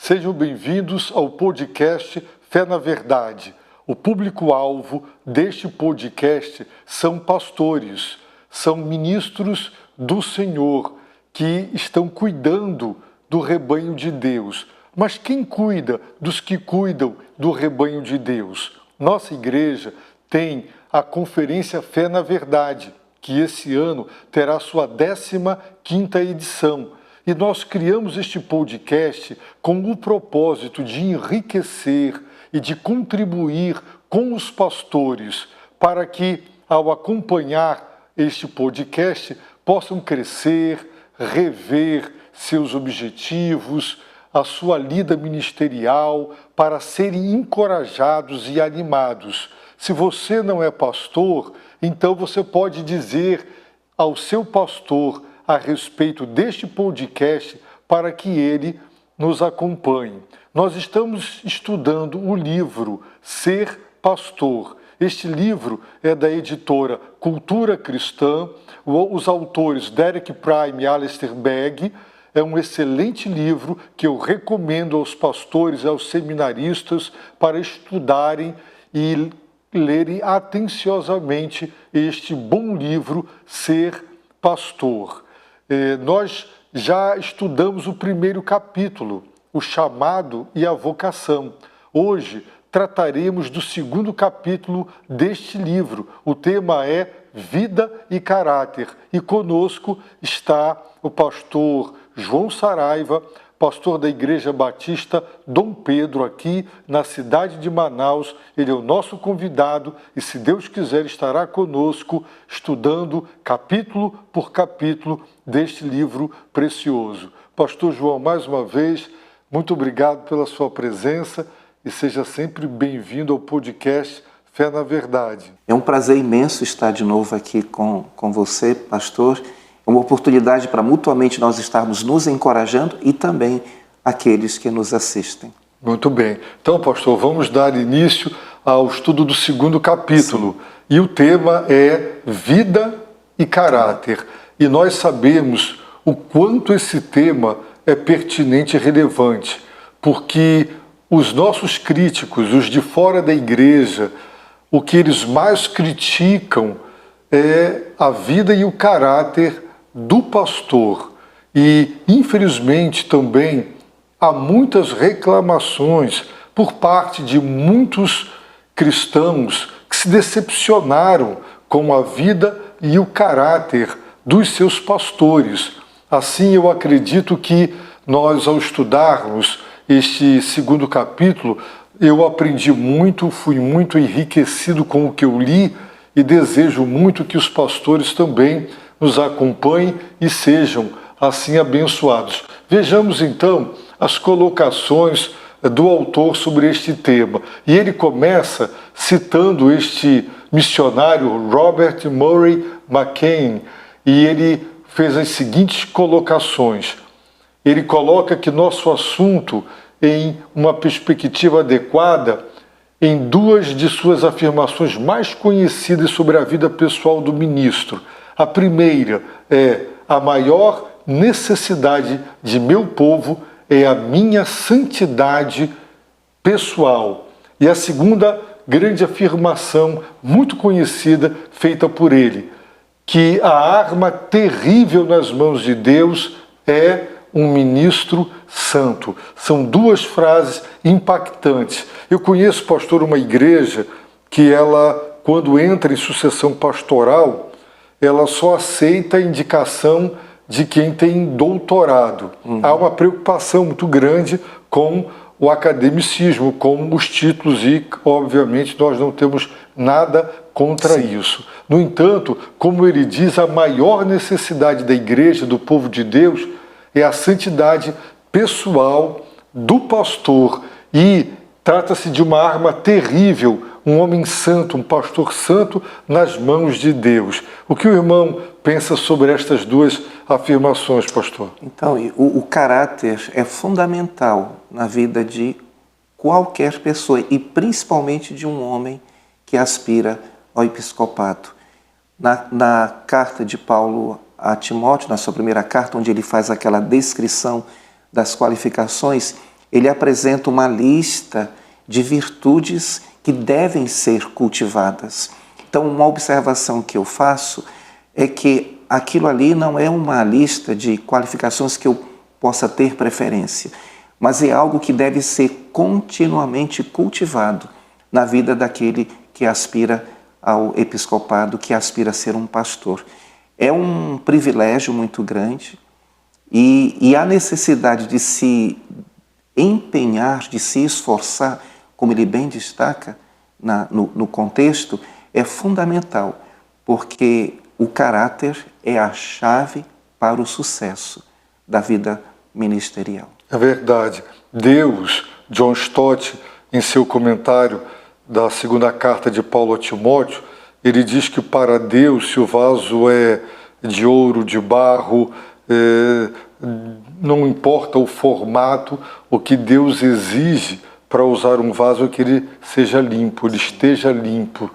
Sejam bem-vindos ao podcast Fé na Verdade. O público-alvo deste podcast são pastores, são ministros do Senhor que estão cuidando do rebanho de Deus. Mas quem cuida dos que cuidam do rebanho de Deus? Nossa igreja tem a Conferência Fé na Verdade, que esse ano terá sua 15ª edição. E nós criamos este podcast com o propósito de enriquecer e de contribuir com os pastores para que, ao acompanhar este podcast, possam crescer, rever seus objetivos, a sua lida ministerial, para serem encorajados e animados. Se você não é pastor, então você pode dizer ao seu pastor a respeito deste podcast para que ele nos acompanhe. Nós estamos estudando o livro Ser Pastor. Este livro é da editora Cultura Cristã. Os autores Derek Prime e Alistair Begg. É um excelente livro que eu recomendo aos pastores e aos seminaristas para estudarem e lerem atenciosamente este bom livro Ser Pastor. Nós já estudamos o primeiro capítulo, o chamado e a vocação. Hoje trataremos do segundo capítulo deste livro. O tema é Vida e Caráter. E conosco está o pastor João Saraiva, pastor da Igreja Batista Dom Pedro, aqui na cidade de Manaus. Ele é o nosso convidado e, se Deus quiser, estará conosco estudando capítulo por capítulo deste livro precioso. Pastor João, mais uma vez, muito obrigado pela sua presença e seja sempre bem-vindo ao podcast Fé na Verdade. É um prazer imenso estar de novo aqui com você, pastor. É uma oportunidade para mutuamente nós estarmos nos encorajando e também aqueles que nos assistem. Muito bem. Então, pastor, vamos dar início ao estudo do segundo capítulo. Sim. E o tema é Vida e Caráter. E nós sabemos o quanto esse tema é pertinente e relevante, porque os nossos críticos, os de fora da igreja, o que eles mais criticam é a vida e o caráter do pastor. E, infelizmente, também há muitas reclamações por parte de muitos cristãos que se decepcionaram com a vida e o caráter dos seus pastores. Assim, eu acredito que nós, ao estudarmos este segundo capítulo, eu aprendi muito, fui muito enriquecido com o que eu li e desejo muito que os pastores também nos acompanhem e sejam assim abençoados. Vejamos então as colocações do autor sobre este tema. E ele começa citando este missionário Robert Murray McCain, e ele fez as seguintes colocações. Ele coloca que nosso assunto, em uma perspectiva adequada, em duas de suas afirmações mais conhecidas sobre a vida pessoal do ministro. A primeira é: a maior necessidade de meu povo é a minha santidade pessoal. E a segunda grande afirmação, muito conhecida, feita por ele, que a arma terrível nas mãos de Deus é um ministro santo. São duas frases impactantes. Eu conheço, pastor, uma igreja que ela, quando entra em sucessão pastoral, ela só aceita a indicação de quem tem doutorado. Há uma preocupação muito grande com o academicismo, com os títulos e, obviamente, nós não temos nada contra isso. No entanto, como ele diz, a maior necessidade da igreja, do povo de Deus, é a santidade pessoal do pastor. E trata-se de uma arma terrível, um homem santo, um pastor santo nas mãos de Deus. O que o irmão pensa sobre estas duas afirmações, pastor? Então, o caráter é fundamental na vida de qualquer pessoa e principalmente de um homem que aspira ao episcopato. Na carta de Paulo a Timóteo, na sua primeira carta, onde ele faz aquela descrição das qualificações, ele apresenta uma lista de virtudes que devem ser cultivadas. Então, uma observação que eu faço é que aquilo ali não é uma lista de qualificações que eu possa ter preferência, mas é algo que deve ser continuamente cultivado na vida daquele que aspira ao episcopado, que aspira a ser um pastor. É um privilégio muito grande e a necessidade de se empenhar, de se esforçar, como ele bem destaca no contexto, é fundamental, porque o caráter é a chave para o sucesso da vida ministerial. É verdade. Deus, John Stott, em seu comentário da segunda carta de Paulo a Timóteo, ele diz que para Deus, se o vaso é de ouro, de barro, não importa o formato, o que Deus exige para usar um vaso é que ele seja limpo, ele esteja limpo.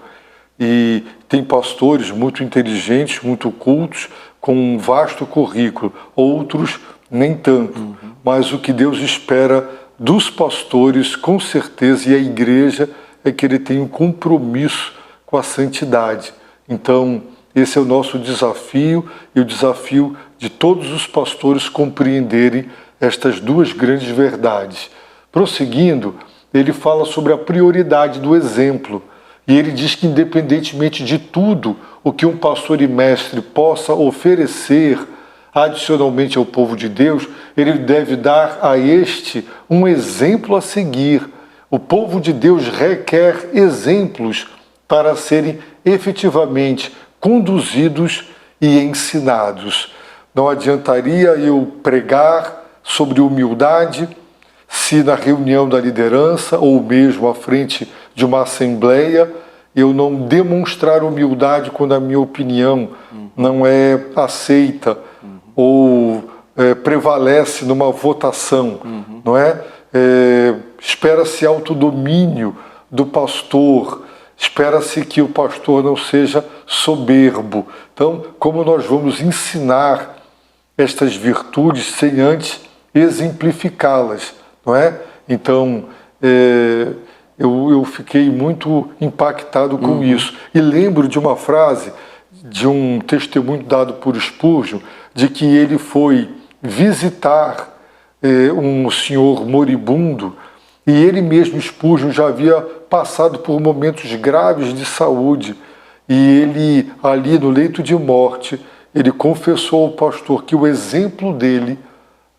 E tem pastores muito inteligentes, muito cultos, com um vasto currículo, outros nem tanto. Mas o que Deus espera dos pastores, com certeza, e a igreja, é que ele tenha um compromisso com a santidade. Então, esse é o nosso desafio e o desafio de todos os pastores compreenderem estas duas grandes verdades. Prosseguindo, ele fala sobre a prioridade do exemplo. E ele diz que, independentemente de tudo o que um pastor e mestre possa oferecer adicionalmente ao povo de Deus, ele deve dar a este um exemplo a seguir. O povo de Deus requer exemplos para serem efetivamente conduzidos e ensinados. Não adiantaria eu pregar sobre humildade se na reunião da liderança ou mesmo à frente de uma assembleia eu não demonstrar humildade quando a minha opinião não é aceita ou prevalece numa votação, não é? Espera-se autodomínio do pastor, espera-se que o pastor não seja soberbo. Então, como nós vamos ensinar estas virtudes sem antes exemplificá-las, não é? Então, eu fiquei muito impactado com isso. E lembro de uma frase, de um testemunho dado por Spurgeon, de que ele foi visitar um senhor moribundo e ele mesmo, Spurgeon, já havia passado por momentos graves de saúde e ele, ali no leito de morte, ele confessou ao pastor que o exemplo dele,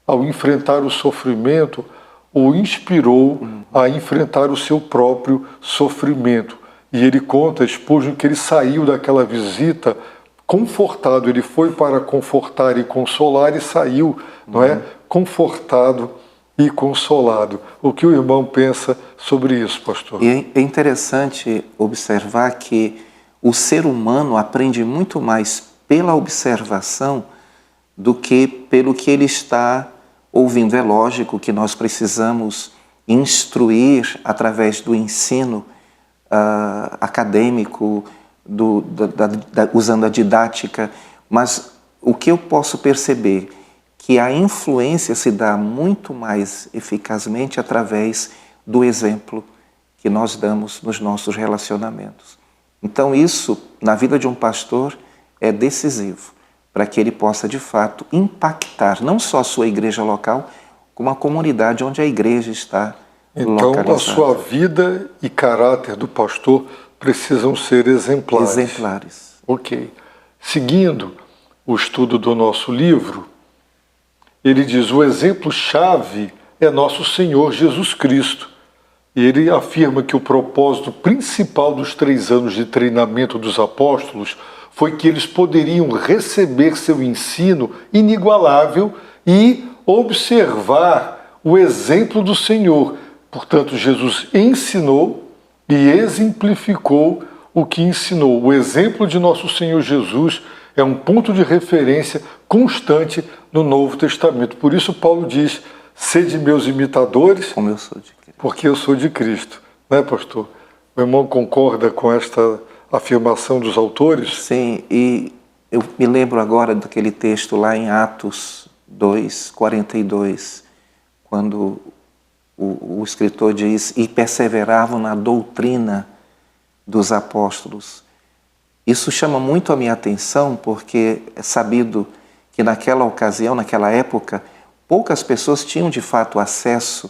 ao enfrentar o sofrimento, o inspirou a enfrentar o seu próprio sofrimento. E ele conta, Spurgeon, que ele saiu daquela visita confortado, ele foi para confortar e consolar e saiu, não é? Confortado e consolado. O que o irmão pensa sobre isso, pastor? E é interessante observar que o ser humano aprende muito mais pela observação do que pelo que ele está ouvindo. É lógico que nós precisamos instruir através do ensino acadêmico, usando a didática, mas o que eu posso perceber que a influência se dá muito mais eficazmente através do exemplo que nós damos nos nossos relacionamentos. Então isso, na vida de um pastor, é decisivo para que ele possa, de fato, impactar não só a sua igreja local, como a comunidade onde a igreja está localizada. Então, a sua vida e caráter do pastor precisam ser exemplares. Exemplares. Ok. Seguindo o estudo do nosso livro, ele diz, o exemplo-chave é nosso Senhor Jesus Cristo. E ele afirma que o propósito principal dos 3 anos de treinamento dos apóstolos foi que eles poderiam receber seu ensino inigualável e observar o exemplo do Senhor. Portanto, Jesus ensinou e exemplificou o que ensinou. O exemplo de nosso Senhor Jesus é um ponto de referência constante no Novo Testamento. Por isso Paulo diz, sede meus imitadores, como eu sou de Cristo. Porque eu sou de Cristo. Né, pastor? O irmão concorda com esta afirmação dos autores? Sim, e eu me lembro agora daquele texto lá em Atos 2, 42, quando o escritor diz, e perseveravam na doutrina dos apóstolos. Isso chama muito a minha atenção, porque é sabido que naquela ocasião, naquela época, poucas pessoas tinham de fato acesso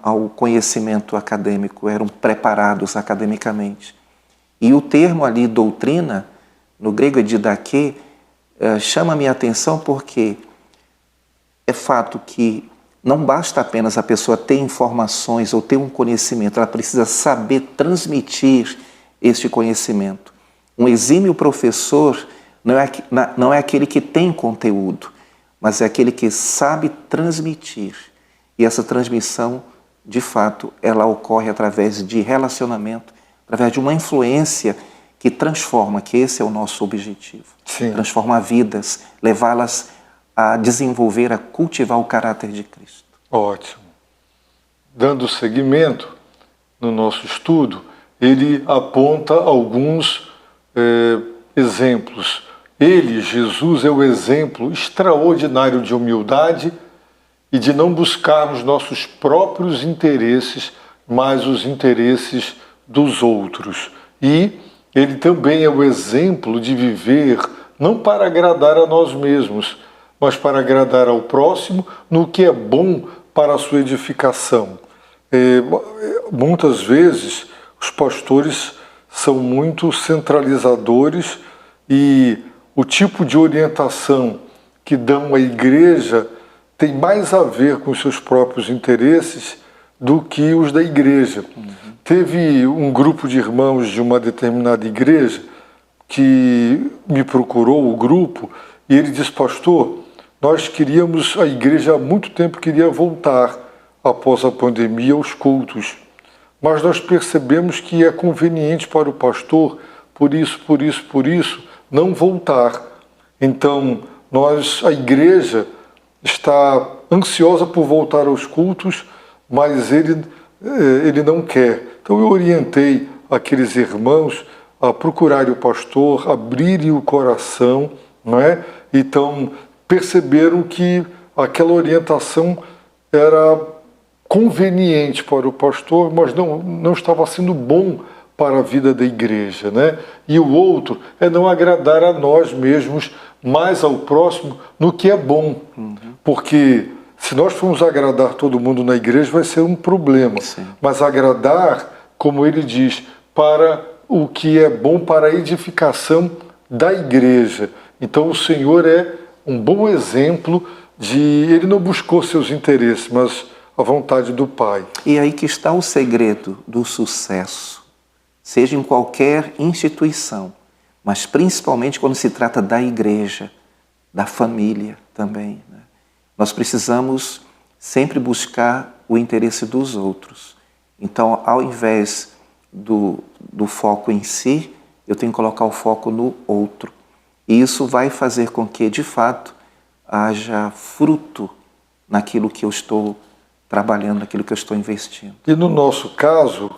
ao conhecimento acadêmico, eram preparados academicamente. E o termo ali, doutrina, no grego é didaquê, chama a minha atenção porque é fato que não basta apenas a pessoa ter informações ou ter um conhecimento, ela precisa saber transmitir este conhecimento. Um exímio professor não é aquele que tem conteúdo, mas é aquele que sabe transmitir. E essa transmissão, de fato, ela ocorre através de relacionamento, através de uma influência que transforma, que esse é o nosso objetivo. Sim. Transformar vidas, levá-las a desenvolver, a cultivar o caráter de Cristo. Ótimo. Dando seguimento no nosso estudo, ele aponta alguns exemplos. Ele, Jesus, é o exemplo extraordinário de humildade e de não buscarmos nossos próprios interesses, mas os interesses dos outros. E ele também é o exemplo de viver não para agradar a nós mesmos, mas para agradar ao próximo no que é bom para a sua edificação. Muitas vezes os pastores são muito centralizadores e o tipo de orientação que dão à igreja tem mais a ver com os seus próprios interesses do que os da igreja. Teve um grupo de irmãos de uma determinada igreja que me procurou, o grupo, e ele disse, pastor, nós queríamos, a igreja há muito tempo queria voltar após a pandemia aos cultos, mas nós percebemos que é conveniente para o pastor, por isso, não voltar. Então, a igreja está ansiosa por voltar aos cultos, mas ele não quer. Então eu orientei aqueles irmãos a procurarem o pastor, abrirem o coração, não é? Então perceberam que aquela orientação era conveniente para o pastor, mas não estava sendo bom para a vida da igreja, né? E o outro é não agradar a nós mesmos, mas ao próximo no que é bom. Porque se nós formos agradar todo mundo na igreja vai ser um problema. Sim. Mas agradar, como ele diz, para o que é bom para a edificação da igreja. Então o Senhor é um bom exemplo ele não buscou seus interesses, mas a vontade do Pai. E aí que está o segredo do sucesso, seja em qualquer instituição, mas principalmente quando se trata da igreja, da família também, né? Nós precisamos sempre buscar o interesse dos outros. Então, ao invés do foco em si, eu tenho que colocar o foco no outro. E isso vai fazer com que, de fato, haja fruto naquilo que eu estou trabalhando, naquilo que eu estou investindo. E no nosso caso,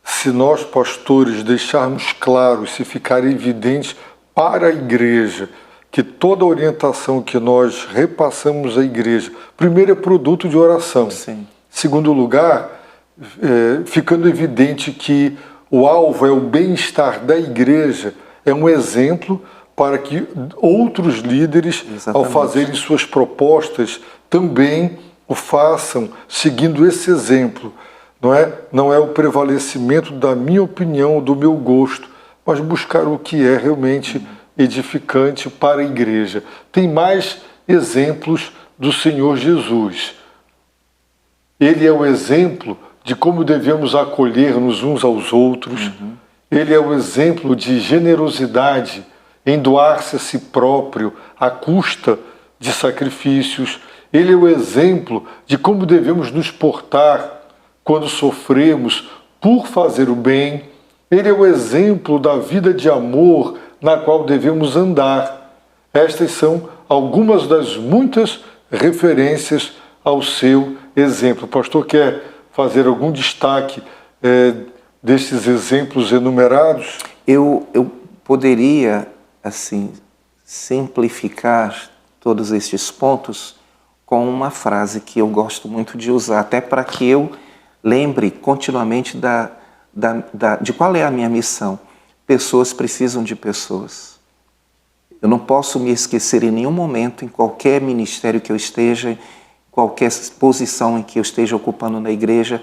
se nós pastores deixarmos claro, se ficar evidente para a igreja, que toda a orientação que nós repassamos à igreja, primeiro é produto de oração. Sim. Segundo lugar, ficando evidente que o alvo é o bem-estar da igreja, é um exemplo para que outros líderes, Exatamente. ao fazerem suas propostas, também o façam seguindo esse exemplo. Não é o prevalecimento da minha opinião, do meu gosto, mas buscar o que é realmente edificante para a igreja. Tem mais exemplos do Senhor Jesus. Ele é o exemplo de como devemos acolher-nos uns aos outros. Ele é o exemplo de generosidade em doar-se a si próprio à custa de sacrifícios. Ele é o exemplo de como devemos nos portar quando sofremos por fazer o bem. Ele é o exemplo da vida de amor na qual devemos andar. Estas são algumas das muitas referências ao seu exemplo. O pastor quer fazer algum destaque destes exemplos enumerados? Eu poderia, assim, simplificar todos estes pontos com uma frase que eu gosto muito de usar, até para que eu lembre continuamente de qual é a minha missão. Pessoas precisam de pessoas. Eu não posso me esquecer em nenhum momento, em qualquer ministério que eu esteja, em qualquer posição em que eu esteja ocupando na igreja,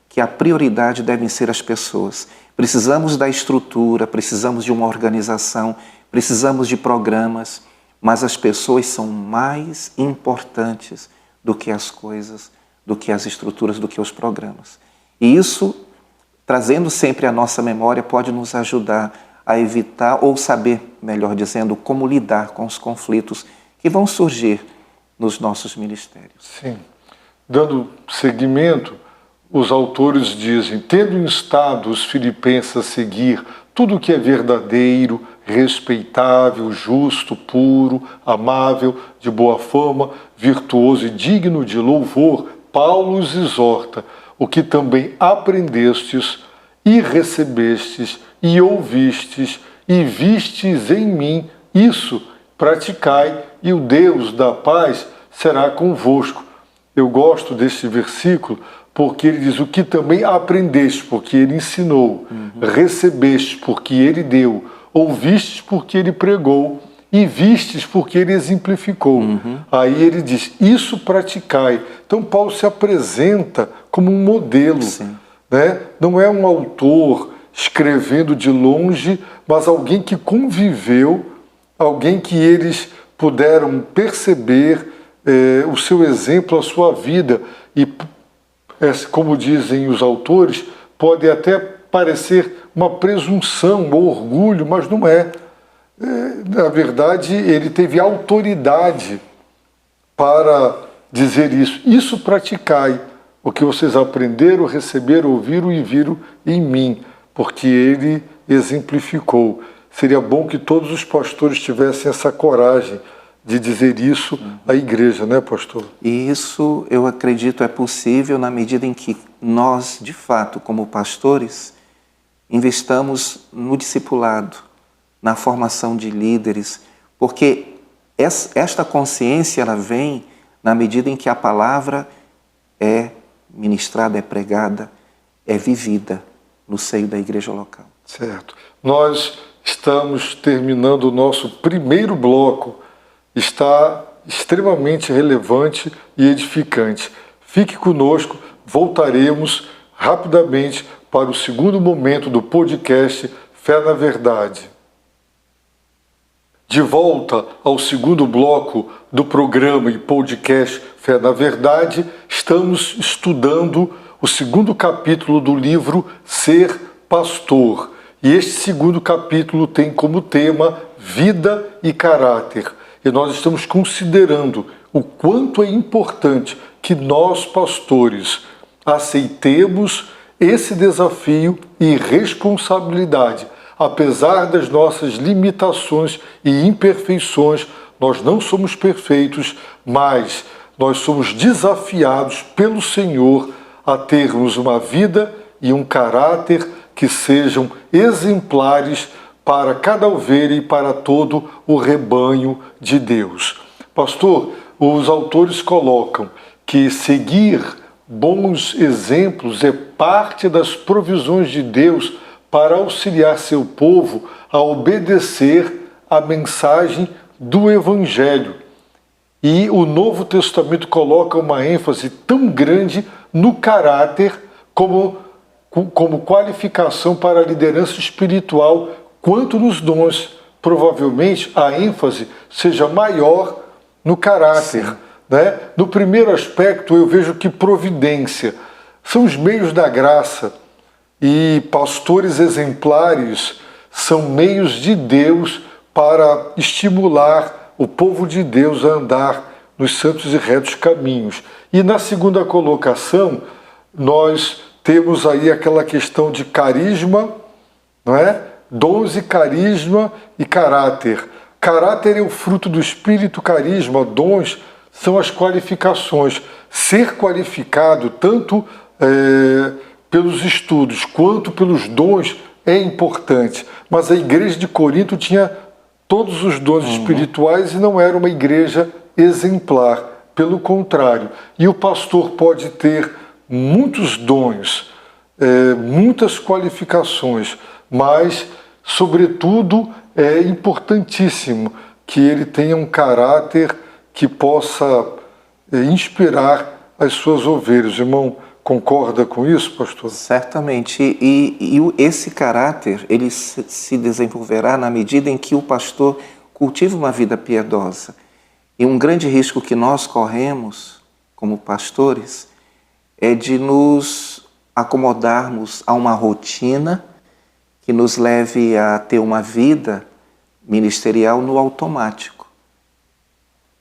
que a prioridade devem ser as pessoas. Precisamos da estrutura, precisamos de uma organização, precisamos de programas, mas as pessoas são mais importantes do que as coisas, do que as estruturas, do que os programas. E isso, trazendo sempre à nossa memória, pode nos ajudar a evitar, ou saber, melhor dizendo, como lidar com os conflitos que vão surgir nos nossos ministérios. Sim. Dando seguimento, os autores dizem: tendo instado os filipenses a seguir tudo o que é verdadeiro, respeitável, justo, puro, amável, de boa fama, virtuoso e digno de louvor, Paulo os exorta: o que também aprendestes e recebestes e ouvistes e vistes em mim, isso praticai, e o Deus da paz será convosco. Eu gosto deste versículo porque ele diz: o que também aprendeste, porque ele ensinou, recebeste, porque ele deu, ouvistes, porque ele pregou, e vistes, porque ele exemplificou. Aí ele diz: isso praticai. Então Paulo se apresenta como um modelo. Né? Não é um autor escrevendo de longe, mas alguém que conviveu, alguém que eles puderam perceber o seu exemplo, a sua vida. E, como dizem os autores, pode até parecer uma presunção ou orgulho, mas não é. Na verdade, ele teve autoridade para dizer isso. Isso praticai, o que vocês aprenderam, receberam, ouviram e viram em mim, porque ele exemplificou. Seria bom que todos os pastores tivessem essa coragem de dizer isso à igreja, né, pastor? E isso, eu acredito, é possível na medida em que nós, de fato, como pastores, investamos no discipulado, na formação de líderes, porque esta consciência ela vem na medida em que a palavra é ministrada, é pregada, é vivida no seio da igreja local. Certo. Nós estamos terminando o nosso primeiro bloco. Está extremamente relevante e edificante. Fique conosco, voltaremos rapidamente para o segundo momento do podcast Fé na Verdade. De volta ao segundo bloco do programa e podcast Fé na Verdade, estamos estudando o segundo capítulo do livro Ser Pastor. E este segundo capítulo tem como tema Vida e Caráter. E nós estamos considerando o quanto é importante que nós, pastores, aceitemos esse desafio e responsabilidade. Apesar das nossas limitações e imperfeições, nós não somos perfeitos, mas nós somos desafiados pelo Senhor a termos uma vida e um caráter que sejam exemplares para cada ovelha e para todo o rebanho de Deus. Pastor, os autores colocam que seguir bons exemplos é parte das provisões de Deus para auxiliar seu povo a obedecer à mensagem do Evangelho. E o Novo Testamento coloca uma ênfase tão grande no caráter como qualificação para a liderança espiritual, quanto nos dons. Provavelmente a ênfase seja maior no caráter. Né? No primeiro aspecto, eu vejo que providência são os meios da graça e pastores exemplares são meios de Deus para estimular o povo de Deus a andar nos santos e retos caminhos. E na segunda colocação, nós temos aí aquela questão de carisma, não é? Dons e carisma e caráter. Caráter é o fruto do Espírito, carisma, dons são as qualificações. Ser qualificado tanto pelos estudos quanto pelos dons é importante. Mas a igreja de Corinto tinha todos os dons espirituais e não era uma igreja exemplar. Pelo contrário. E o pastor pode ter muitos dons, muitas qualificações, mas, sobretudo, é importantíssimo que ele tenha um caráter que possa inspirar as suas ovelhas. Irmão, concorda com isso, pastor? Certamente. E esse caráter, ele se desenvolverá na medida em que o pastor cultiva uma vida piedosa. E um grande risco que nós corremos, como pastores, é de nos acomodarmos a uma rotina que nos leve a ter uma vida ministerial no automático.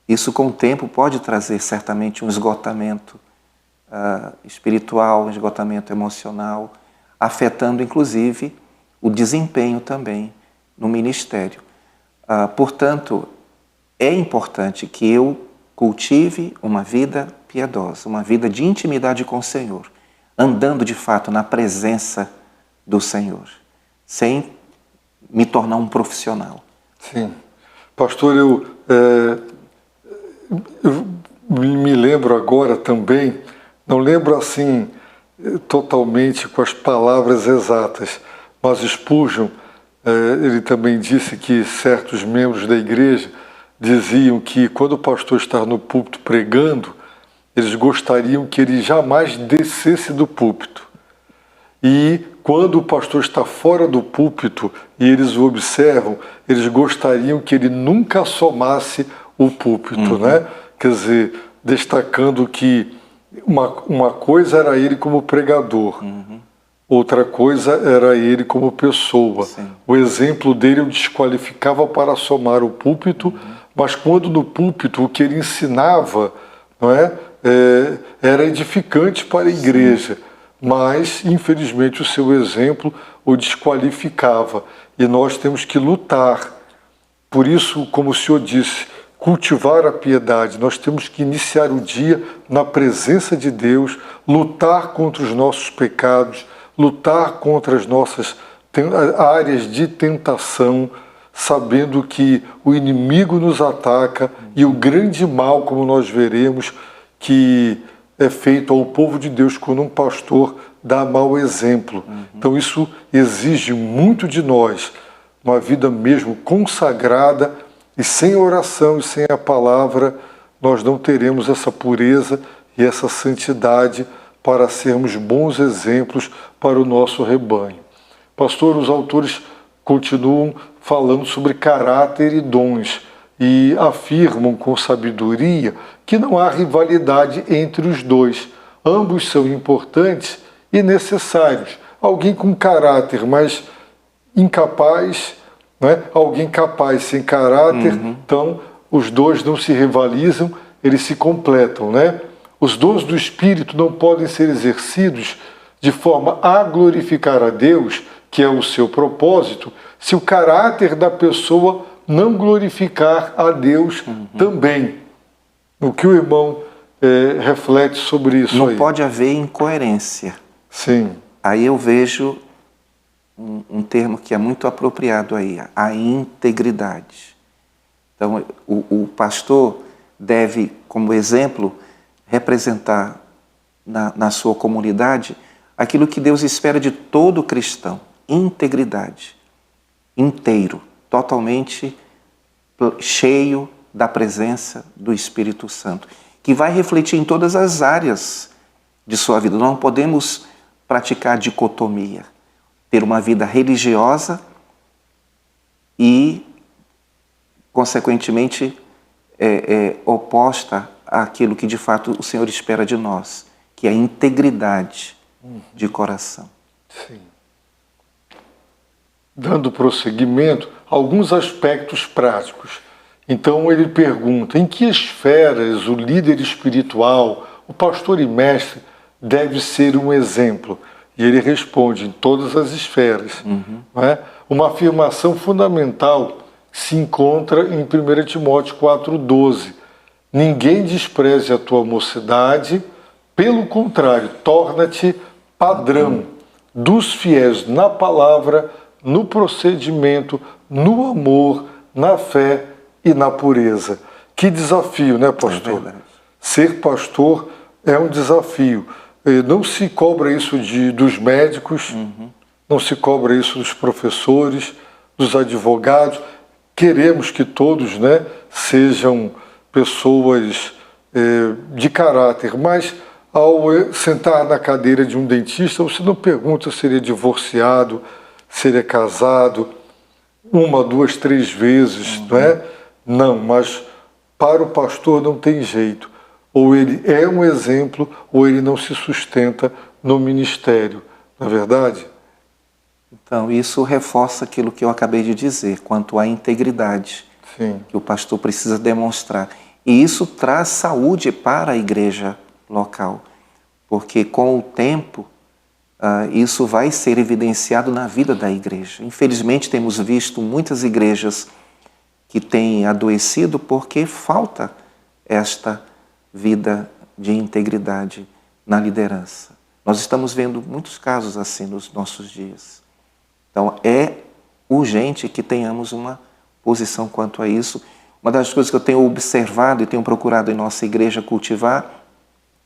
Isso, com o tempo, pode trazer certamente um esgotamento espiritual, um esgotamento emocional, afetando, inclusive, o desempenho também no ministério. Portanto, é importante que eu cultive uma vida piedosa, uma vida de intimidade com o Senhor, andando de fato na presença do Senhor, sem me tornar um profissional. Sim. Pastor, eu me lembro agora também, não lembro assim totalmente com as palavras exatas, mas Spurgeon, ele também disse que certos membros da igreja diziam que quando o pastor está no púlpito pregando, eles gostariam que ele jamais descesse do púlpito. E quando o pastor está fora do púlpito e eles o observam, eles gostariam que ele nunca assomasse o púlpito, né? Quer dizer, destacando que uma coisa era ele como pregador, outra coisa era ele como pessoa. Sim. O exemplo dele o desqualificava para assomar o púlpito, mas quando no púlpito o que ele ensinava, não é, era edificante para a igreja. Mas, infelizmente, o seu exemplo o desqualificava. E nós temos que lutar. Por isso, como o senhor disse, cultivar a piedade. Nós temos que iniciar o dia na presença de Deus, lutar contra os nossos pecados, lutar contra as nossas áreas de tentação, sabendo que o inimigo nos ataca e o grande mal, como nós veremos, que é feito ao povo de Deus quando um pastor dá mau exemplo. Então isso exige muito de nós, uma vida mesmo consagrada, e sem oração e sem a palavra nós não teremos essa pureza e essa santidade para sermos bons exemplos para o nosso rebanho. Pastor, os autores continuam falando sobre caráter e dons e afirmam com sabedoria que não há rivalidade entre os dois. Ambos são importantes e necessários. Alguém com caráter, mas incapaz, né? Alguém capaz sem caráter, então os dois não se rivalizam, eles se completam, né? Os dons do Espírito não podem ser exercidos de forma a glorificar a Deus, que é o seu propósito, se o caráter da pessoa não glorificar a Deus também. O que o irmão reflete sobre isso? Não aí? pode haver incoerência. Sim. Aí eu vejo um termo que é muito apropriado aí, a integridade. Então, o pastor deve, como exemplo, representar na sua comunidade aquilo que Deus espera de todo cristão: integridade, inteiro, totalmente cheio da presença do Espírito Santo, que vai refletir em todas as áreas de sua vida. Não podemos praticar dicotomia, ter uma vida religiosa e, consequentemente, oposta àquilo que de fato o Senhor espera de nós, que é a integridade de coração. Sim. Dando prosseguimento, alguns aspectos práticos. Então ele pergunta: em que esferas o líder espiritual, o pastor e mestre, deve ser um exemplo? E ele responde: em todas as esferas. Não é? Uma afirmação fundamental se encontra em 1 Timóteo 4,12. Ninguém despreze a tua mocidade, pelo contrário, torna-te padrão dos fiéis na palavra, no procedimento, no amor, na fé e na pureza. Que desafio, né, pastor? Ser pastor é um desafio. Não se cobra isso dos médicos, não se cobra isso dos professores, dos advogados. Queremos que todos, né, sejam pessoas de caráter, mas ao sentar na cadeira de um dentista, você não pergunta se ele é divorciado, se ele é casado, 1, 2, 3 vezes, não é? Não, mas para o pastor não tem jeito. Ou ele é um exemplo, ou ele não se sustenta no ministério. Não é verdade? Então, isso reforça aquilo que eu acabei de dizer, quanto à integridade. Sim. Que o pastor precisa demonstrar. E isso traz saúde para a igreja local, porque com o tempo isso vai ser evidenciado na vida da igreja. Infelizmente temos visto muitas igrejas que têm adoecido porque falta esta vida de integridade na liderança. Nós estamos vendo muitos casos assim nos nossos dias. Então é urgente que tenhamos uma posição quanto a isso. Uma das coisas que eu tenho observado e tenho procurado em nossa igreja cultivar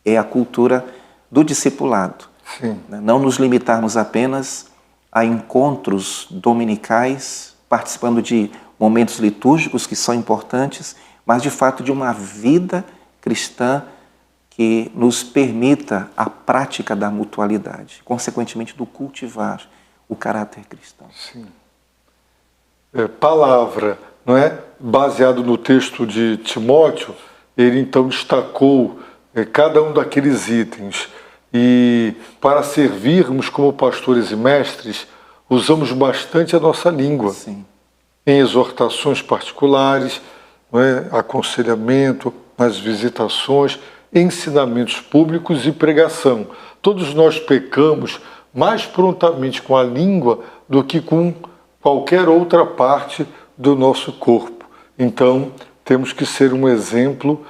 é a cultura do discipulado. Sim. Não nos limitarmos apenas a encontros dominicais, participando de momentos litúrgicos que são importantes, mas de fato de uma vida cristã que nos permita a prática da mutualidade, consequentemente do cultivar o caráter cristão. Sim. Palavra, não é? Baseado no texto de Timóteo, ele então destacou cada um daqueles itens. E para servirmos como pastores e mestres, usamos bastante a nossa língua. Sim. Em exortações particulares, não é? Aconselhamento, nas visitações, ensinamentos públicos e pregação. Todos nós pecamos mais prontamente com a língua do que com qualquer outra parte do nosso corpo. Então, temos que ser um exemplo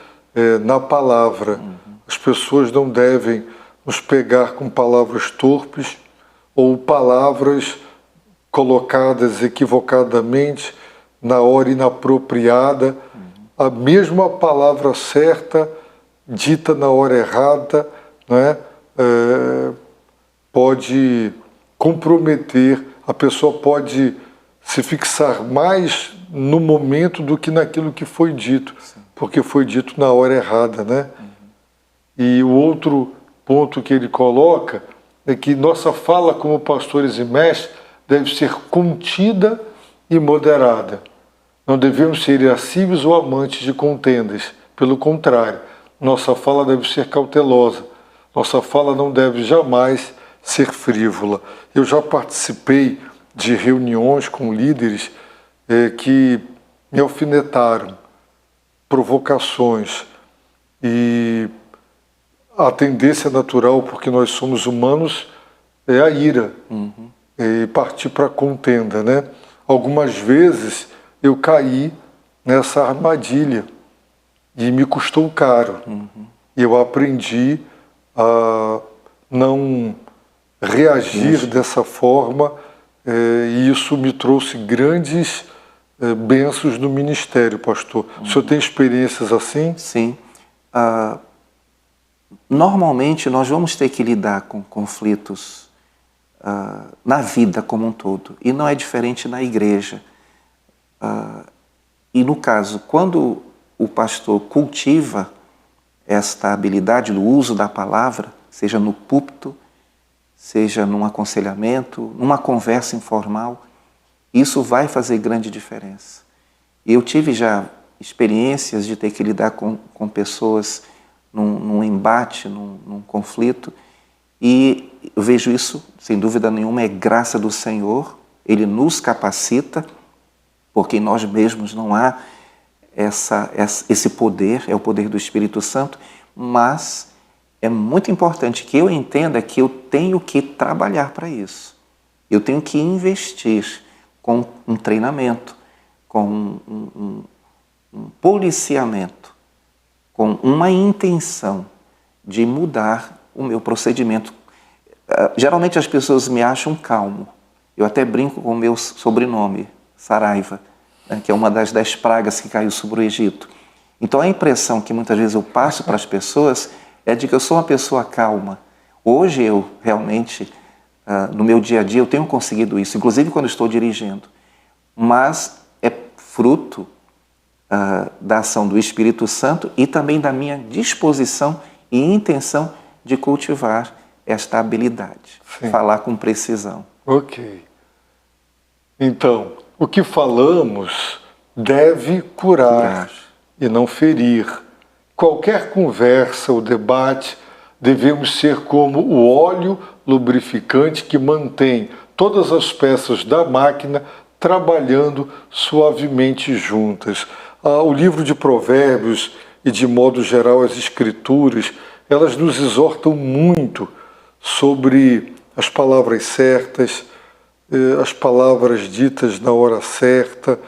na palavra. As pessoas não devem nos pegar com palavras torpes ou palavras colocadas equivocadamente na hora inapropriada. A mesma palavra certa, dita na hora errada, não é? Pode comprometer, a pessoa pode se fixar mais no momento do que naquilo que foi dito, porque foi dito na hora errada, né? E o outro ponto que ele coloca é que nossa fala como pastores e mestres deve ser contida e moderada. Não devemos ser irascíveis ou amantes de contendas. Pelo contrário, nossa fala deve ser cautelosa. Nossa fala não deve jamais ser frívola. Eu já participei de reuniões com líderes que me alfinetaram, provocações, e a tendência natural, porque nós somos humanos, é a ira, e partir para a contenda, né? Algumas vezes eu caí nessa armadilha e me custou caro. E eu aprendi a não reagir dessa forma, e isso me trouxe grandes bênçãos no ministério, pastor. O senhor tem experiências assim? Sim. Normalmente nós vamos ter que lidar com conflitos na vida como um todo, e não é diferente na igreja. E no caso, quando o pastor cultiva esta habilidade do uso da palavra, seja no púlpito, seja num aconselhamento, numa conversa informal, isso vai fazer grande diferença. Eu tive já experiências de ter que lidar com pessoas num embate, num conflito, e eu vejo isso, sem dúvida nenhuma, é graça do Senhor. Ele nos capacita, porque em nós mesmos não há esse poder, é o poder do Espírito Santo, mas é muito importante que eu entenda que eu tenho que trabalhar para isso. Eu tenho que investir com um treinamento, com um policiamento, com uma intenção de mudar o meu procedimento. Geralmente as pessoas me acham calmo. Eu até brinco com o meu sobrenome, Saraiva, que é uma das 10 pragas que caiu sobre o Egito. Então a impressão que muitas vezes eu passo para as pessoas é de que eu sou uma pessoa calma. Hoje eu realmente, no meu dia a dia, eu tenho conseguido isso, inclusive quando estou dirigindo. Mas é fruto da ação do Espírito Santo e também da minha disposição e intenção de cultivar esta habilidade. Sim. Falar com precisão. Ok. Então, o que falamos deve curar e não ferir. Qualquer conversa ou debate devemos ser como o óleo lubrificante que mantém todas as peças da máquina trabalhando suavemente juntas. O livro de Provérbios e, de modo geral, as Escrituras, elas nos exortam muito sobre as palavras certas, as palavras ditas na hora certa,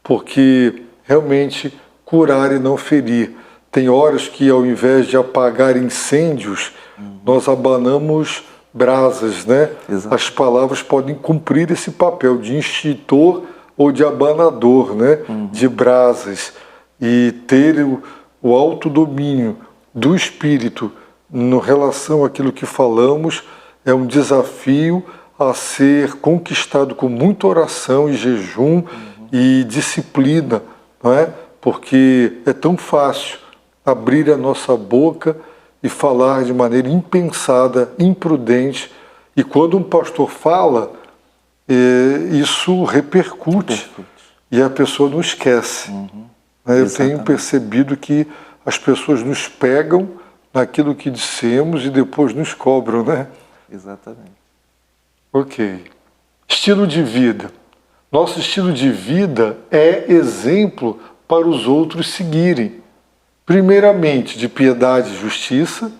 porque realmente curar e não ferir. Tem horas que, ao invés de apagar incêndios, nós abanamos brasas, né? Exato. As palavras podem cumprir esse papel de extintor ou de abanador, né? De brasas. E ter o autodomínio do espírito em relação àquilo que falamos é um desafio a ser conquistado com muita oração e jejum e disciplina, não é? Porque é tão fácil abrir a nossa boca e falar de maneira impensada, imprudente. E quando um pastor fala, isso repercute e a pessoa não esquece. Eu tenho percebido que as pessoas nos pegam naquilo que dissemos e depois nos cobram, né? Exatamente. Ok. Estilo de vida. Nosso estilo de vida é exemplo para os outros seguirem. Primeiramente, de piedade e justiça,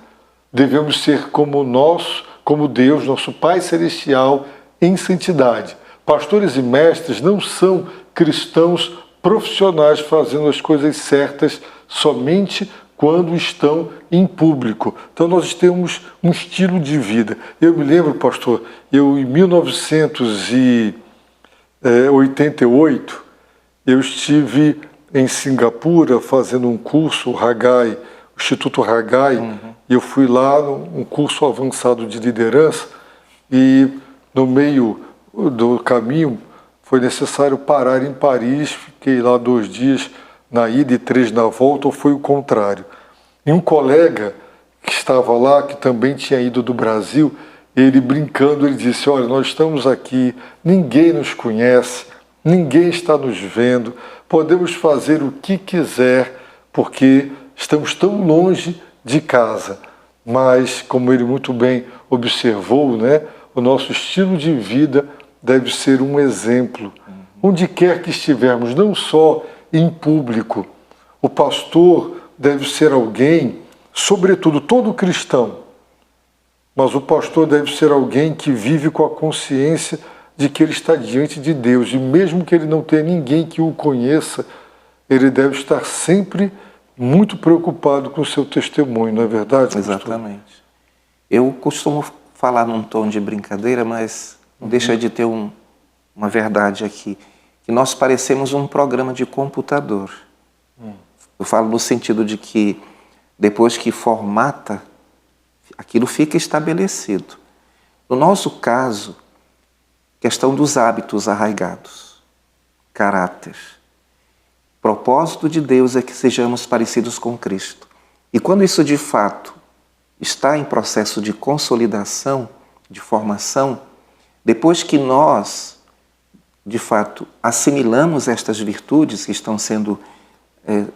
devemos ser como Deus, nosso Pai Celestial, em santidade. Pastores e mestres não são cristãos profissionais fazendo as coisas certas somente quando estão em público. Então nós temos um estilo de vida. Eu me lembro, pastor, em 1988, eu estive em Singapura fazendo um curso, o Instituto Haggai, e eu fui lá num curso avançado de liderança e no meio do caminho foi necessário parar em Paris, fiquei lá 2 dias na ida e 3 na volta, ou foi o contrário. E um colega que estava lá, que também tinha ido do Brasil, ele brincando, ele disse, olha, nós estamos aqui, ninguém nos conhece, ninguém está nos vendo, podemos fazer o que quiser, porque estamos tão longe de casa. Mas, como ele muito bem observou, né, o nosso estilo de vida deve ser um exemplo. Onde quer que estivermos, não só em público. O pastor deve ser alguém, sobretudo todo cristão, mas o pastor deve ser alguém que vive com a consciência de que ele está diante de Deus. E mesmo que ele não tenha ninguém que o conheça, ele deve estar sempre muito preocupado com o seu testemunho, não é verdade, pastor? Exatamente. Eu costumo falar num tom de brincadeira, mas não deixa de ter uma verdade aqui, que nós parecemos um programa de computador. Eu falo no sentido de que depois que formata, aquilo fica estabelecido. No nosso caso, questão dos hábitos arraigados, caráter. O propósito de Deus é que sejamos parecidos com Cristo. E quando isso de fato está em processo de consolidação, de formação, depois que nós, de fato, assimilamos estas virtudes que estão sendo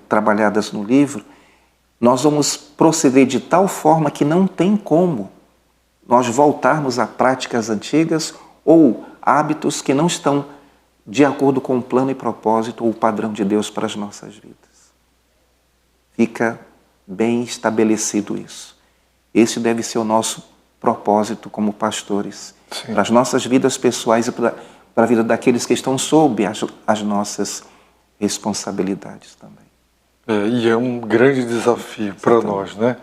trabalhadas no livro, nós vamos proceder de tal forma que não tem como nós voltarmos a práticas antigas ou hábitos que não estão de acordo com o plano e propósito ou o padrão de Deus para as nossas vidas. Fica bem estabelecido isso. Esse deve ser o nosso propósito como pastores. Sim. Para as nossas vidas pessoais e para a vida daqueles que estão sob as nossas responsabilidades também. E é um grande desafio para nós, né?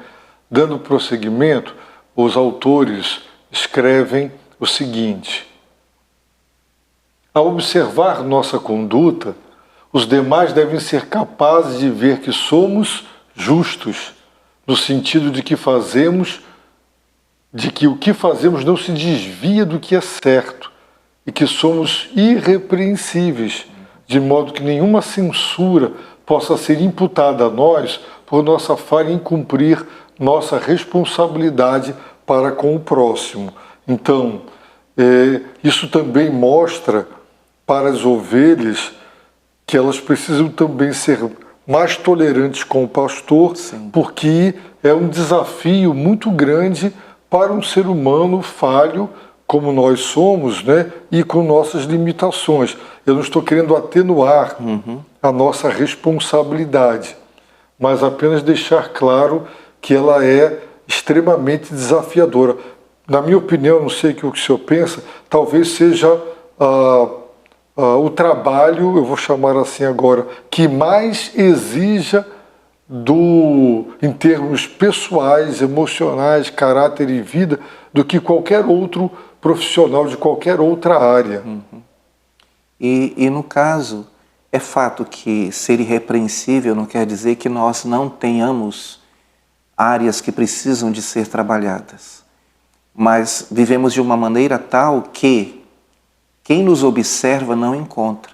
Dando prosseguimento, os autores escrevem o seguinte: ao observar nossa conduta, Os demais devem ser capazes de ver que somos justos, no sentido de que o que fazemos não se desvia do que é certo e que somos irrepreensíveis, de modo que nenhuma censura possa ser imputada a nós por nossa falha em cumprir nossa responsabilidade para com o próximo. Então, isso também mostra para as ovelhas que elas precisam também ser mais tolerantes com o pastor, Sim. porque é um desafio muito grande para um ser humano falho, como nós somos, né? E com nossas limitações. Eu não estou querendo atenuar a nossa responsabilidade, mas apenas deixar claro que ela é extremamente desafiadora. Na minha opinião, não sei o que o senhor pensa, talvez seja o trabalho, eu vou chamar assim agora, que mais exija em termos pessoais, emocionais, caráter e vida, do que qualquer outro profissional de qualquer outra área. E no caso, é fato que ser irrepreensível não quer dizer que nós não tenhamos áreas que precisam de ser trabalhadas. Mas vivemos de uma maneira tal que quem nos observa não encontra.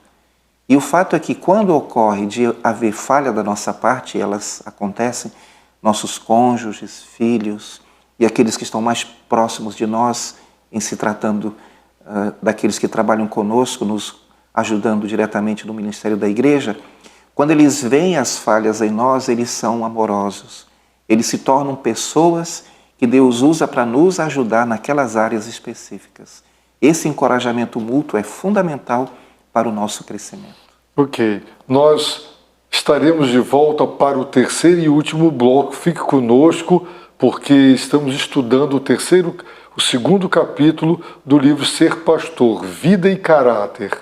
E o fato é que quando ocorre de haver falha da nossa parte, elas acontecem, nossos cônjuges, filhos e aqueles que estão mais próximos de nós, em se tratando daqueles que trabalham conosco, nos ajudando diretamente no ministério da igreja, quando eles veem as falhas em nós, eles são amorosos. Eles se tornam pessoas que Deus usa para nos ajudar naquelas áreas específicas. Esse encorajamento mútuo é fundamental para o nosso crescimento. Ok. Nós estaremos de volta para o terceiro e último bloco. Fique conosco, porque estamos estudando o segundo capítulo do livro Ser Pastor, Vida e Caráter.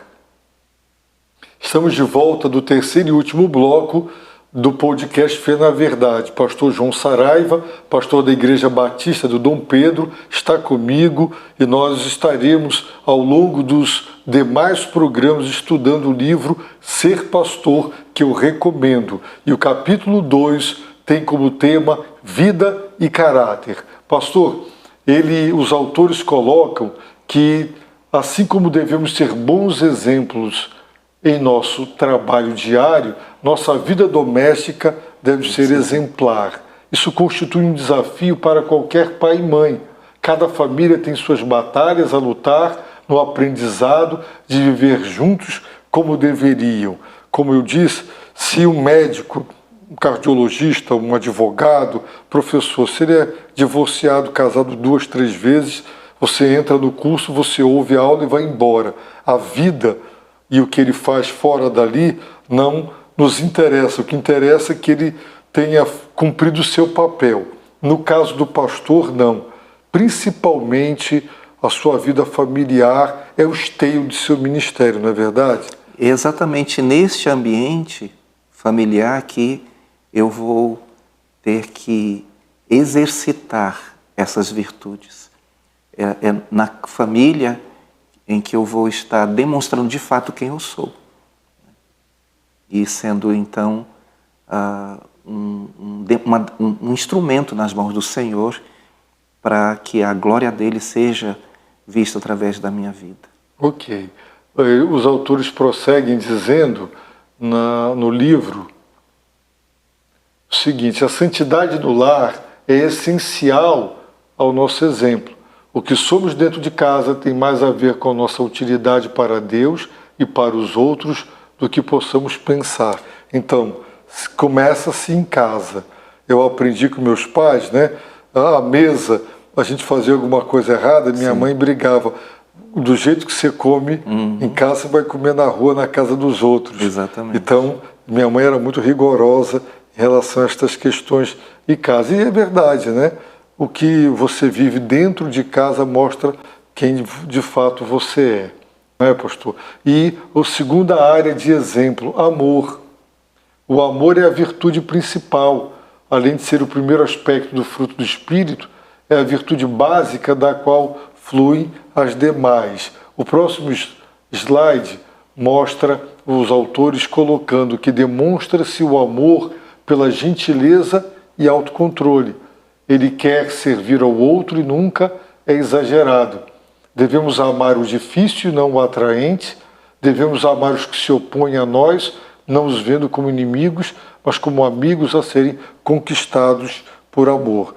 Estamos de volta do terceiro e último bloco do podcast Fé na Verdade. Pastor João Saraiva, pastor da Igreja Batista do Dom Pedro, está comigo e nós estaremos ao longo dos demais programas estudando o livro Ser Pastor, que eu recomendo. E o capítulo 2 tem como tema Vida e Caráter. Pastor, os autores colocam que, assim como devemos ser bons exemplos em nosso trabalho diário, nossa vida doméstica deve ser exemplar. Isso constitui um desafio para qualquer pai e mãe. Cada família tem suas batalhas a lutar no aprendizado de viver juntos como deveriam. Como eu disse, se um médico, um cardiologista, um advogado, professor, se ele é divorciado, casado 2, 3 vezes, você entra no curso, você ouve a aula e vai embora. A vida e o que ele faz fora dali não nos interessa. O que interessa é que ele tenha cumprido o seu papel. No caso do pastor, não. Principalmente a sua vida familiar é o esteio de seu ministério, não é verdade? É exatamente neste ambiente familiar que eu vou ter que exercitar essas virtudes. É na família em que eu vou estar demonstrando de fato quem eu sou. E sendo, então, um instrumento nas mãos do Senhor para que a glória dele seja vista através da minha vida. Ok. Os autores prosseguem dizendo no livro o seguinte: a santidade no lar é essencial ao nosso exemplo. O que somos dentro de casa tem mais a ver com a nossa utilidade para Deus e para os outros do que possamos pensar. Então, começa-se em casa. Eu aprendi com meus pais, né? À mesa, a gente fazia alguma coisa errada, minha mãe brigava. Do jeito que você come em casa, você vai comer na rua, na casa dos outros. Exatamente. Então, minha mãe era muito rigorosa em relação a estas questões de casa. E é verdade, né? O que você vive dentro de casa mostra quem de fato você é, não é, pastor? E a segunda área de exemplo, amor. O amor é a virtude principal, além de ser o primeiro aspecto do fruto do Espírito, é a virtude básica da qual fluem as demais. O próximo slide mostra os autores colocando que demonstra-se o amor pela gentileza e autocontrole. Ele quer servir ao outro e nunca é exagerado. Devemos amar o difícil e não o atraente. Devemos amar os que se opõem a nós, não os vendo como inimigos, mas como amigos a serem conquistados por amor.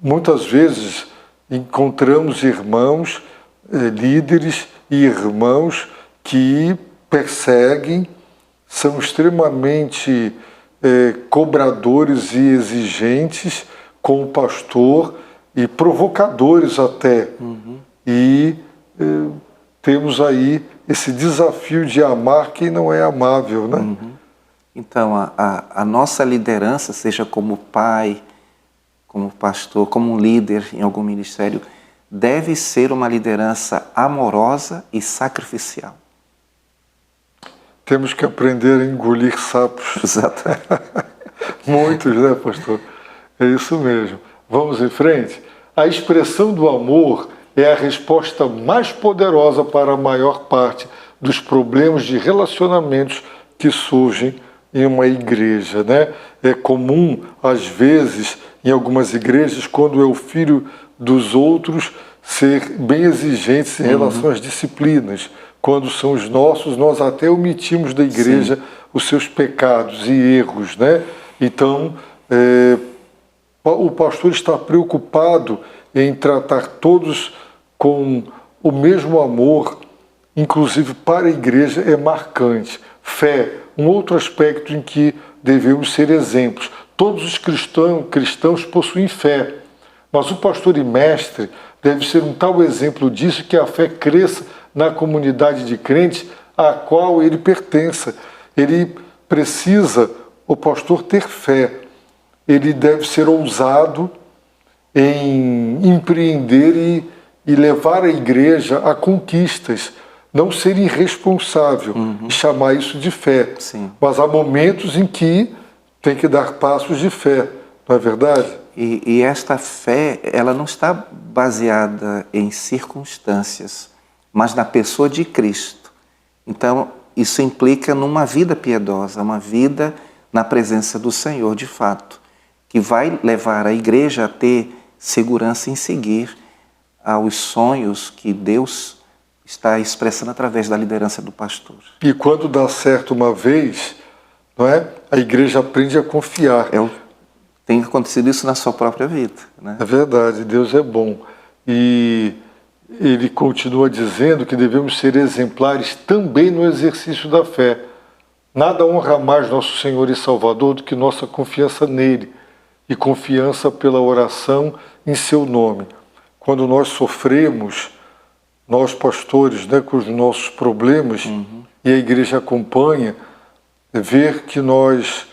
Muitas vezes encontramos irmãos, líderes e irmãos que perseguem, são extremamente cobradores e exigentes com o pastor e provocadores até. E temos aí esse desafio de amar quem não é amável, né? Então, a nossa liderança, seja como pai, como pastor, como um líder em algum ministério, deve ser uma liderança amorosa e sacrificial. Temos que aprender a engolir sapos. Exato. Muitos, né, pastor? É isso mesmo. Vamos em frente? A expressão do amor é a resposta mais poderosa para a maior parte dos problemas de relacionamentos que surgem em uma igreja, né? É comum, às vezes, em algumas igrejas, quando é o filho dos outros, ser bem exigentes em relação às disciplinas. Quando são os nossos, nós até omitimos da igreja os seus pecados e erros, né? Então, o pastor está preocupado em tratar todos com o mesmo amor, inclusive para a igreja é marcante. Fé, um outro aspecto em que devemos ser exemplos. Todos os cristãos possuem fé, mas o pastor e mestre deve ser um tal exemplo disso que a fé cresça na comunidade de crentes à qual ele pertença. Ele precisa, o pastor, ter fé. Ele deve ser ousado em empreender e levar a igreja a conquistas, não ser irresponsável e chamar isso de fé. Sim. Mas há momentos em que tem que dar passos de fé, não é verdade? E esta fé, ela não está baseada em circunstâncias, mas na pessoa de Cristo. Então, isso implica numa vida piedosa, uma vida na presença do Senhor, de fato, que vai levar a igreja a ter segurança em seguir aos sonhos que Deus está expressando através da liderança do pastor. E quando dá certo uma vez, não é? A igreja aprende a confiar. Tem acontecido isso na sua própria vida, né? É verdade, Deus é bom. E ele continua dizendo que devemos ser exemplares também no exercício da fé. Nada honra mais nosso Senhor e Salvador do que nossa confiança nele e confiança pela oração em seu nome. Quando nós sofremos, nós pastores, né, com os nossos problemas, e a igreja acompanha, ver que nós,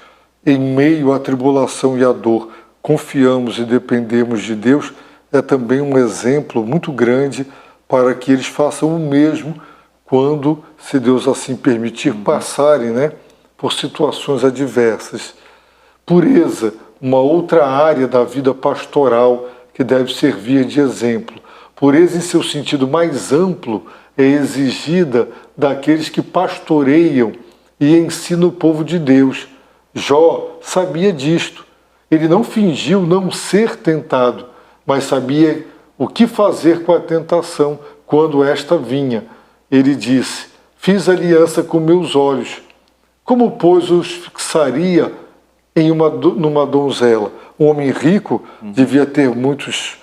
em meio à tribulação e à dor, confiamos e dependemos de Deus, é também um exemplo muito grande para que eles façam o mesmo quando, se Deus assim permitir, passarem, né, por situações adversas. Pureza, uma outra área da vida pastoral que deve servir de exemplo. Pureza, em seu sentido mais amplo, é exigida daqueles que pastoreiam e ensinam o povo de Deus. Jó sabia disto. Ele não fingiu não ser tentado, mas sabia o que fazer com a tentação quando esta vinha. Ele disse: fiz aliança com meus olhos. Como, pois, os fixaria numa donzela? Um homem rico devia ter muitos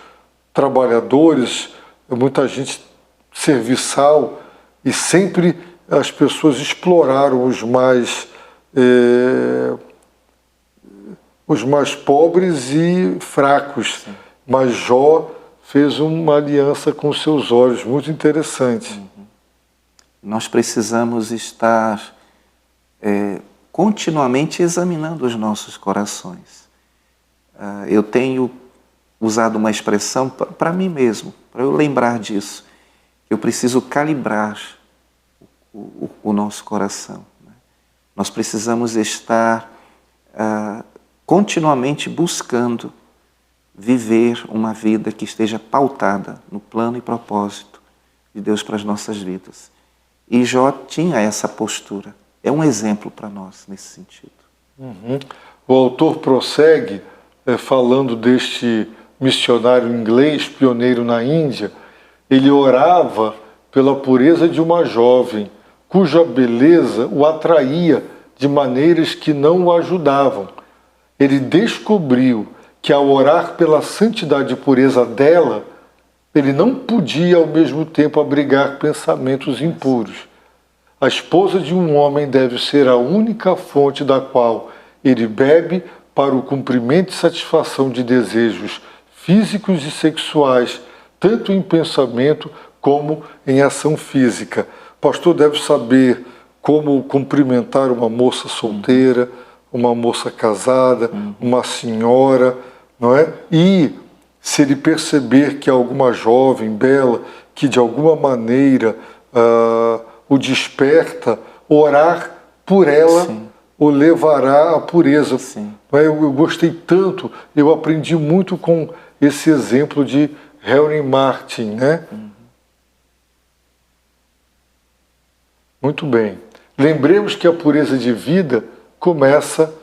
trabalhadores, muita gente serviçal, e sempre as pessoas exploraram os mais pobres e fracos. Mas Jó fez uma aliança com seus olhos, muito interessante. Nós precisamos estar continuamente examinando os nossos corações. Eu tenho usado uma expressão para mim mesmo, para eu lembrar disso. Eu preciso calibrar o nosso coração. Nós precisamos estar continuamente buscando viver uma vida que esteja pautada no plano e propósito de Deus para as nossas vidas. E Jó tinha essa postura. É um exemplo para nós nesse sentido. O autor prossegue falando deste missionário inglês, pioneiro na Índia. Ele orava pela pureza de uma jovem, cuja beleza o atraía de maneiras que não o ajudavam. Ele descobriu que ao orar pela santidade e pureza dela, ele não podia ao mesmo tempo abrigar pensamentos impuros. A esposa de um homem deve ser a única fonte da qual ele bebe para o cumprimento e satisfação de desejos físicos e sexuais, tanto em pensamento como em ação física. O pastor deve saber como cumprimentar uma moça solteira, uma moça casada, uma senhora, não é? E se ele perceber que alguma jovem bela que de alguma maneira o desperta, orar por ela o levará à pureza. Não é? Eu gostei tanto, eu aprendi muito com esse exemplo de Henry Martin, né? Muito bem. Lembremos que a pureza de vida começa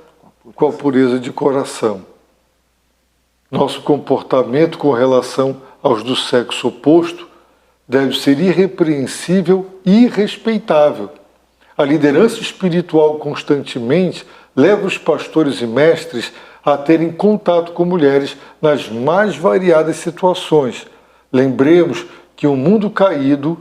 com a pureza de coração. Nosso comportamento com relação aos do sexo oposto deve ser irrepreensível e respeitável. A liderança espiritual constantemente leva os pastores e mestres a terem contato com mulheres nas mais variadas situações. Lembremos que em um mundo caído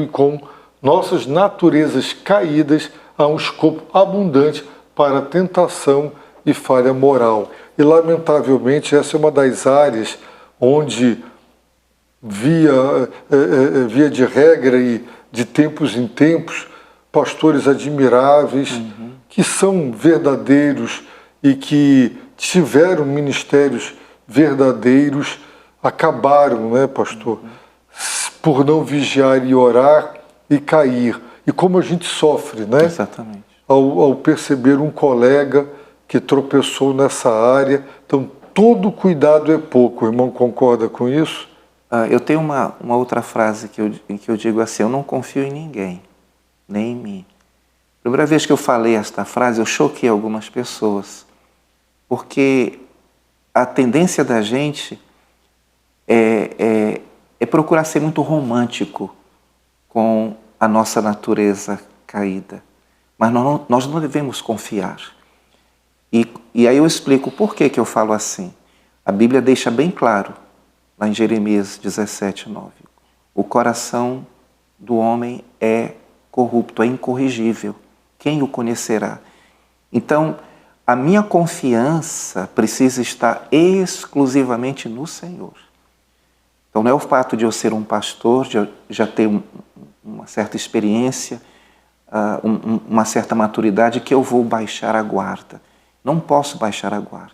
e com nossas naturezas caídas, há um escopo abundante para tentação e falha moral. E, lamentavelmente, essa é uma das áreas onde, via de regra e de tempos em tempos, pastores admiráveis, que são verdadeiros e que tiveram ministérios verdadeiros, acabaram, né, pastor, por não vigiar e orar e cair. E como a gente sofre, né? Exatamente. Ao perceber um colega que tropeçou nessa área. Então, todo cuidado é pouco. O irmão concorda com isso? Eu tenho uma outra frase em que eu digo assim: eu não confio em ninguém, nem em mim. Primeira vez que eu falei esta frase, eu choquei algumas pessoas, porque a tendência da gente é procurar ser muito romântico com a nossa natureza caída. Mas nós não devemos confiar. E aí eu explico por que eu falo assim. A Bíblia deixa bem claro, lá em Jeremias 17:9. O coração do homem é corrupto, é incorrigível. Quem o conhecerá? Então, a minha confiança precisa estar exclusivamente no Senhor. Então, não é o fato de eu ser um pastor, de eu já ter uma certa experiência, uma certa maturidade, que eu vou baixar a guarda. Não posso baixar a guarda.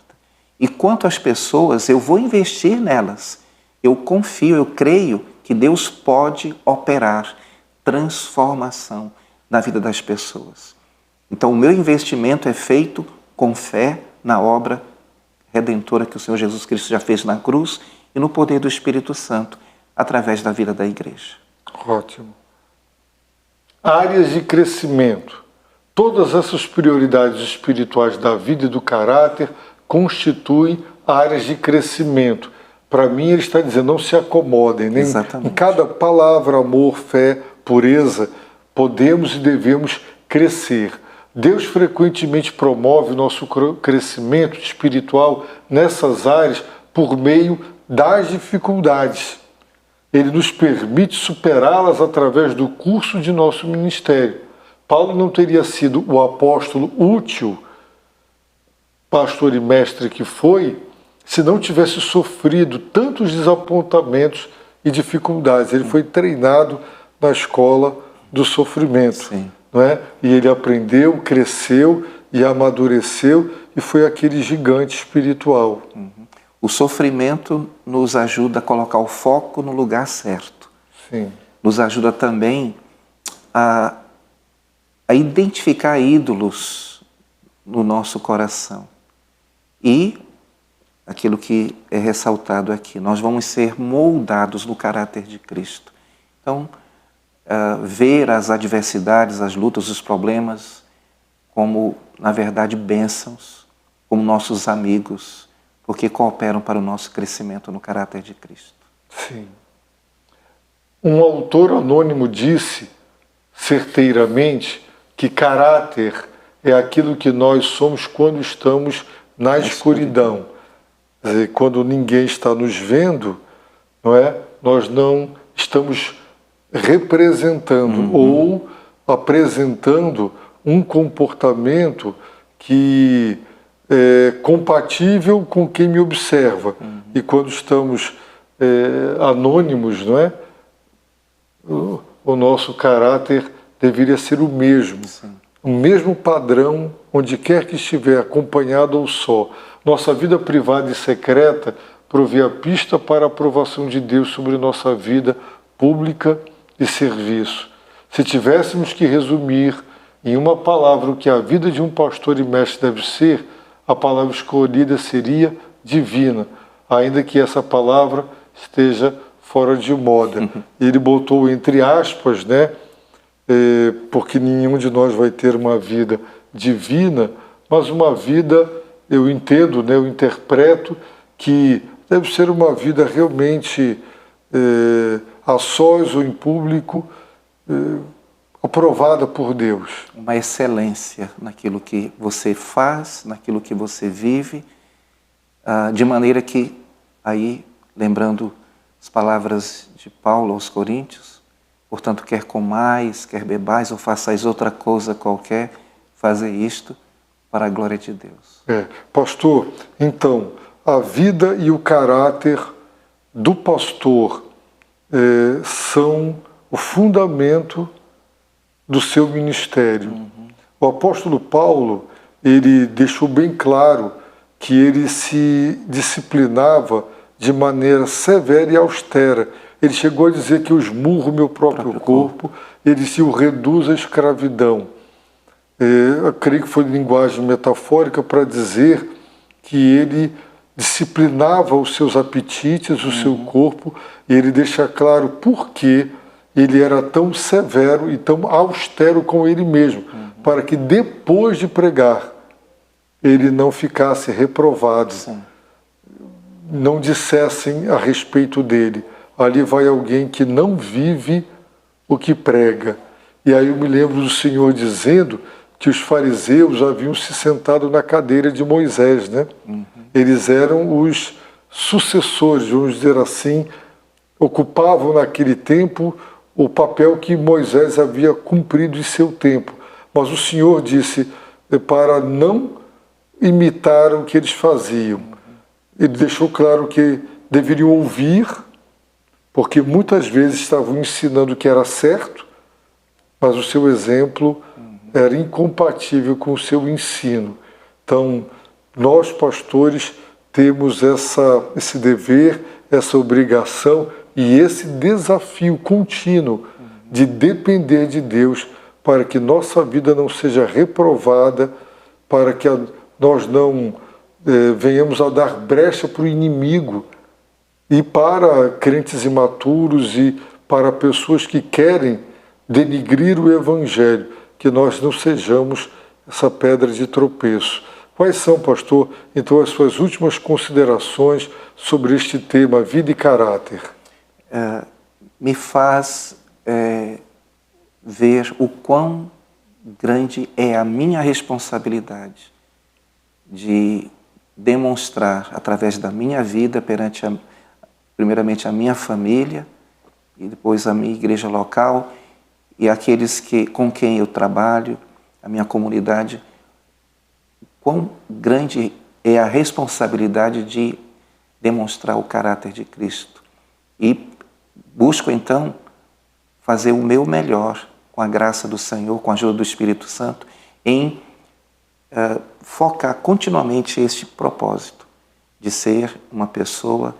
E quanto às pessoas, eu vou investir nelas. Eu confio, eu creio que Deus pode operar transformação na vida das pessoas. Então, o meu investimento é feito com fé na obra redentora que o Senhor Jesus Cristo já fez na cruz e no poder do Espírito Santo, através da vida da igreja. Ótimo. Áreas de crescimento. Todas essas prioridades espirituais da vida e do caráter constituem áreas de crescimento. Para mim, ele está dizendo, não se acomodem. Nem em cada palavra, amor, fé, pureza, podemos e devemos crescer. Deus frequentemente promove o nosso crescimento espiritual nessas áreas por meio das dificuldades. Ele nos permite superá-las através do curso de nosso ministério. Paulo não teria sido o apóstolo útil, pastor e mestre que foi, se não tivesse sofrido tantos desapontamentos e dificuldades. Ele foi treinado na escola do sofrimento. Não é? E ele aprendeu, cresceu e amadureceu e foi aquele gigante espiritual. O sofrimento nos ajuda a colocar o foco no lugar certo. Sim. Nos ajuda também a identificar ídolos no nosso coração. E aquilo que é ressaltado aqui, nós vamos ser moldados no caráter de Cristo. Então, ver as adversidades, as lutas, os problemas como, na verdade, bênçãos, como nossos amigos, porque cooperam para o nosso crescimento no caráter de Cristo. Sim. Um autor anônimo disse, certeiramente, que caráter é aquilo que nós somos quando estamos na escuridão. Quer dizer, quando ninguém está nos vendo, não é? Nós não estamos representando ou apresentando um comportamento que é compatível com quem me observa. E quando estamos anônimos, não é? O nosso caráter deveria ser o mesmo. Sim. O mesmo padrão, onde quer que estiver, acompanhado ou só. Nossa vida privada e secreta provê a pista para a aprovação de Deus sobre nossa vida pública e serviço. Se tivéssemos que resumir em uma palavra o que a vida de um pastor e mestre deve ser, a palavra escolhida seria divina, ainda que essa palavra esteja fora de moda. Ele botou entre aspas, né? Porque nenhum de nós vai ter uma vida divina, mas uma vida, eu entendo, né? Eu interpreto que deve ser uma vida realmente a sós ou em público, aprovada por Deus. Uma excelência naquilo que você faz, naquilo que você vive, de maneira que, aí, lembrando as palavras de Paulo aos Coríntios, portanto, quer comais, quer bebais ou façais outra coisa qualquer, fazer isto para a glória de Deus. Pastor, então, a vida e o caráter do pastor são o fundamento do seu ministério. O apóstolo Paulo, ele deixou bem claro que ele se disciplinava de maneira severa e austera. Ele chegou a dizer que eu esmurro meu próprio corpo, ele se o reduz à escravidão. Eu creio que foi linguagem metafórica para dizer que ele disciplinava os seus apetites, o seu corpo, e ele deixa claro por que ele era tão severo e tão austero com ele mesmo, para que depois de pregar, ele não ficasse reprovado, não dissessem a respeito dele. Ali vai alguém que não vive o que prega. E aí eu me lembro do Senhor dizendo que os fariseus haviam se sentado na cadeira de Moisés, né? Eles eram os sucessores, vamos dizer assim, ocupavam naquele tempo o papel que Moisés havia cumprido em seu tempo. Mas o Senhor disse para não imitar o que eles faziam. Ele deixou claro que deveriam ouvir, porque muitas vezes estavam ensinando o que era certo, mas o seu exemplo era incompatível com o seu ensino. Então, nós, pastores, temos esse dever, essa obrigação e esse desafio contínuo de depender de Deus para que nossa vida não seja reprovada, para que nós não venhamos a dar brecha para o inimigo e para crentes imaturos e para pessoas que querem denigrir o Evangelho, que nós não sejamos essa pedra de tropeço. Quais são, pastor, então, as suas últimas considerações sobre este tema, vida e caráter? Me faz ver o quão grande é a minha responsabilidade de demonstrar, através da minha vida, primeiramente a minha família, e depois a minha igreja local, e aqueles com quem eu trabalho, a minha comunidade, quão grande é a responsabilidade de demonstrar o caráter de Cristo. E busco, então, fazer o meu melhor, com a graça do Senhor, com a ajuda do Espírito Santo, em focar continuamente este propósito de ser uma pessoa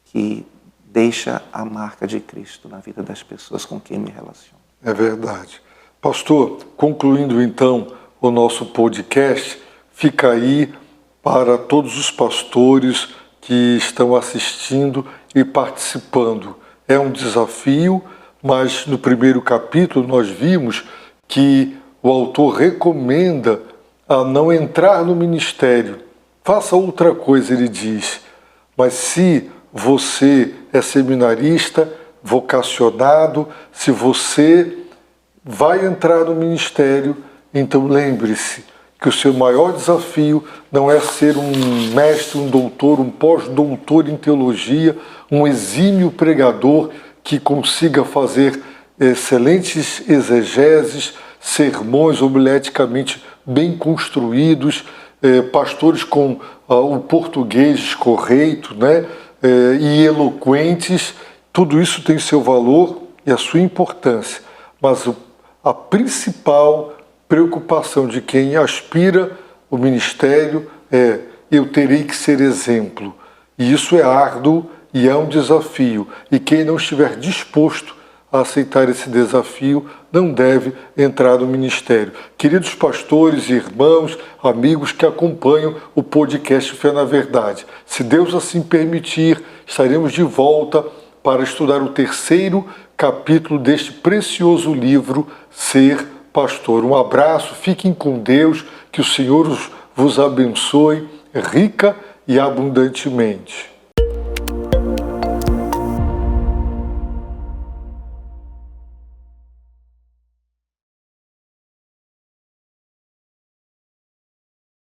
que deixa a marca de Cristo na vida das pessoas com quem me relaciono. É verdade. Pastor, concluindo então o nosso podcast, fica aí para todos os pastores que estão assistindo e participando. É um desafio, mas no primeiro capítulo nós vimos que o autor recomenda a não entrar no ministério. Faça outra coisa, ele diz. Mas se você é seminarista, vocacionado, se você vai entrar no ministério, então lembre-se que o seu maior desafio não é ser um mestre, um doutor, um pós-doutor em teologia, um exímio pregador que consiga fazer excelentes exegeses, sermões homileticamente bem construídos, pastores com o português correto, né, e eloquentes. Tudo isso tem seu valor e a sua importância, mas a principal preocupação de quem aspira o ministério é: eu terei que ser exemplo. E isso é árduo e é um desafio. E quem não estiver disposto a aceitar esse desafio não deve entrar no ministério. Queridos pastores, irmãos, amigos que acompanham o podcast Fé na Verdade, se Deus assim permitir, estaremos de volta para estudar o terceiro capítulo deste precioso livro, Ser Pastor. Um abraço, fiquem com Deus, que o Senhor vos abençoe rica e abundantemente.